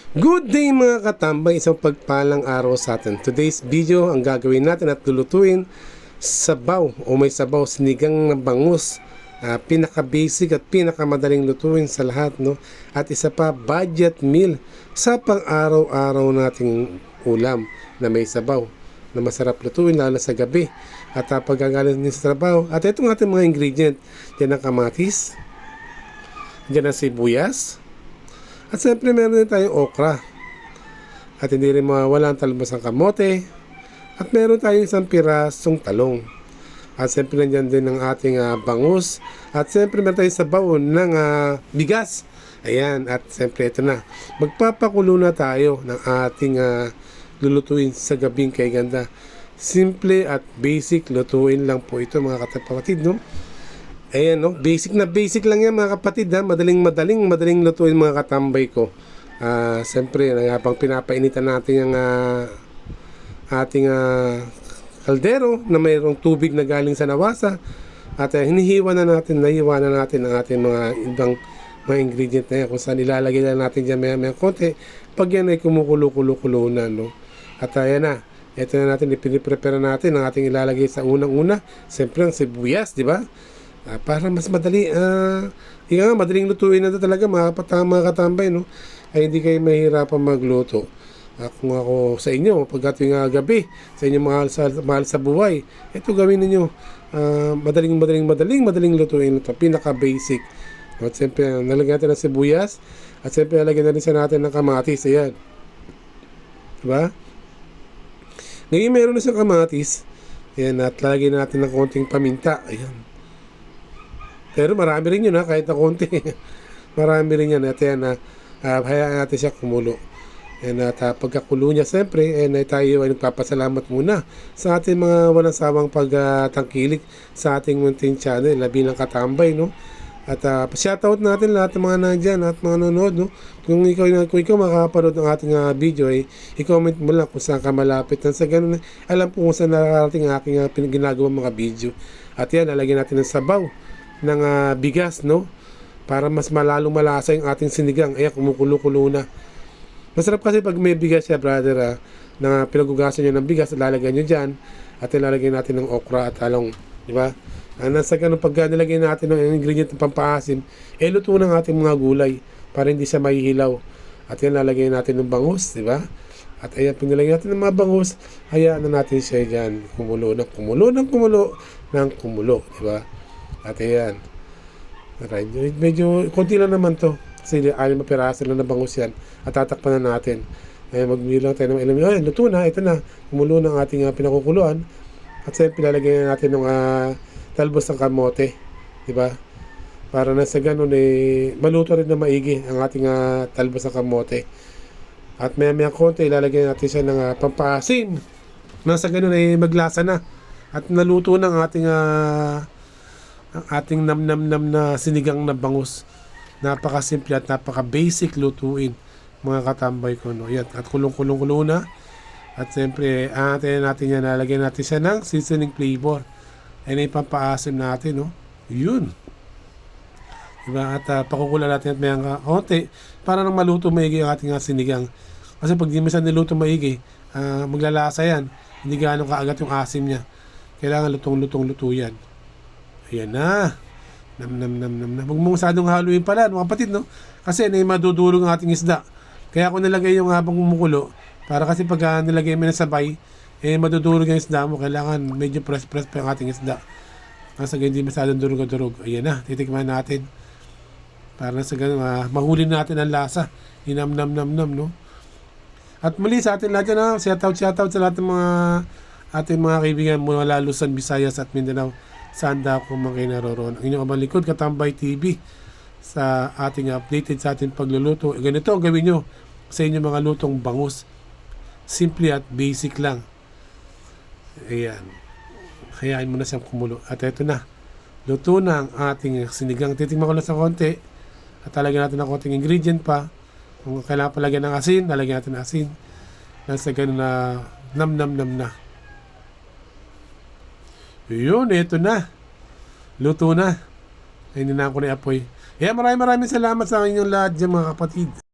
Good day mga katambay, isang pagpalang araw sa atin. Today's video, ang gagawin natin at lulutuin, sabaw o may sabaw, sinigang na bangus. Pinaka-basic at pinaka-madaling lutuin sa lahat, no? At isa pa, budget meal sa pang-araw-araw nating ulam na may sabaw na masarap lutuin lalo sa gabi. At pagkagaling din sa trabaho. At itong ating mga ingredient, yan ang kamatis, yan ang sibuyas, at siyempre meron din tayong okra. At hindi rin mawawala ang talbos ng kamote. At meron tayong isang pirasong talong. At siyempre nandiyan din ang ating bangus. At siyempre meron tayong sabaw ng bigas. Ayan, at siyempre ito na. Magpapakulo na tayo ng ating lulutuin sa gabing kay ganda. Simple at basic lutuin lang po ito mga kapatid, no? Ayan, no? Basic na basic lang yan mga kapatid, ha? Madaling lutuin mga katambay ko. Siyempre, habang pinapainitan natin yung ating kaldero na mayroong tubig na galing sa nawasa, at nahihiwa na natin ang ating mga ibang mga ingredient na yan, kung saan ilalagay na natin dyan may konti pag yan ay kumukulo-kulo na, no? At ayan na, ito na natin, ipiniprepare natin ang ating ilalagay sa unang-una. Siyempre ang sibuyas, di ba? Para mas madali, madaling lutuin na ito talaga mga katambay, no? Ay hindi kayo mahirapan magluto. Kung ako sa inyo, pag ating gabi, sa inyo mahal sa buhay, ito gawin niyo. Madaling lutuin ito. Pinaka-basic. At siyempre, nalagyan natin ng sibuyas. At siyempre, nalagyan natin natin ng kamatis. Ayan. Diba? Ngayon, meron na siyang kamatis. Ayan, at lalagyan natin ng konting paminta. Ayan. Pero marami rin yun, kahit na konti. Marami rin yan. At yan, hayaan natin siya kumulo. And at pagkakulo niya, siyempre, tayo ay nagpapasalamat muna sa ating mga walang sawang pagtangkilik sa ating munting channel, labi ng katambay, no? At shoutout natin lahat ng mga nandyan at mga nanonood, no? Kung ikaw makakapanood ng ating video, i-comment mo lang kung saan ka malapit. At sa ganun, alam po kung saan nakarating ang aking ginagawa mga video. At yan, lalagyan natin ng sabaw ng bigas, no? Para mas malalong malasa yung ating sinigang. Ayan, kumukulo-kulo na. Masarap kasi pag may bigas siya, brother, na pinagugasan nyo ng bigas, lalagyan nyo dyan, at ilalagyan natin ng okra at talong, di ba? Nasa ganun, pag nilagyan natin ng ingredient ng pampaasim, luto ng ating mga gulay para hindi siya mahihilaw. At yan, lalagyan natin ng bangus, di ba? At ayan, pag nilagyan natin ng mga bangus, hayaan na natin siya dyan, kumulo, di ba? At ayan, medyo konti lang naman to. Kasi 6 piraso lang na bangus yan. At tatakpan na natin. Magbilang tayo ng ilang. Ay, luto na. Ito na. Kumulo ng ating pinakukuluan. At siyempre, pilalagyan natin ng talbos ng kamote. Diba? Para na sa ganun, maluto rin na maigi ang ating talbos ng kamote. At maya konti, ilalagyan natin siya ng pampaasim. Nasa ganun, maglasa na. At naluto ng ating nam-nam-nam na sinigang na bangus. Napaka-simple at napaka-basic lutuin mga katambay ko, no? Yan. At kulong-kulong na. At siyempre, natin yan, nalagyan natin siya ng seasoning flavor. Ay pampaasim natin, no? Yun. Diba? At pakukulan natin at may konti para nang maluto maigi ang ating sinigang. Kasi pag di mo siya niluto maigi, maglalasa yan. Hindi gaano kaagat yung asim niya. Kailangan lutong-luto yan. Ayan na. Nam. Huwag mong masadong haluin pala, mga kapatid, no? Kasi madudurog ang ating isda. Kaya ako nilagay yung habang kumukulo. Para kasi pag nilagay mo na sabay, madudurog ang isda mo. Kailangan medyo press pa yung ating isda. Kasi hindi masadong durog. Ayan na, titikman natin. Para sa ganun, mahuli natin ang lasa. Nam, no? At muli sa atin lahat yan, shoutout sa lahat ng mga ating mga kaibigan mula Luzon, Visayas at Mindanao. Saan daw kung mga naroroon. Ang inyong kabalikod, Katambay TV, sa ating updated sa ating pagluluto. Ganito ang gawin nyo sa inyong mga lutong bangus. Simple at basic lang. Ayan. Hayaan mo na siyang kumulo. At ito na. Luto na ang ating sinigang. Titingnan ko lang sa konti. At talagyan natin ng konting ingredient pa. Kung kailangan palagyan ng asin, talagyan natin ng asin. Nasa ganun na nam na. Yun, ito na. Luto na. Ay, ninaan ko na apoy. Maraming salamat sa inyong lahat dyan mga kapatid.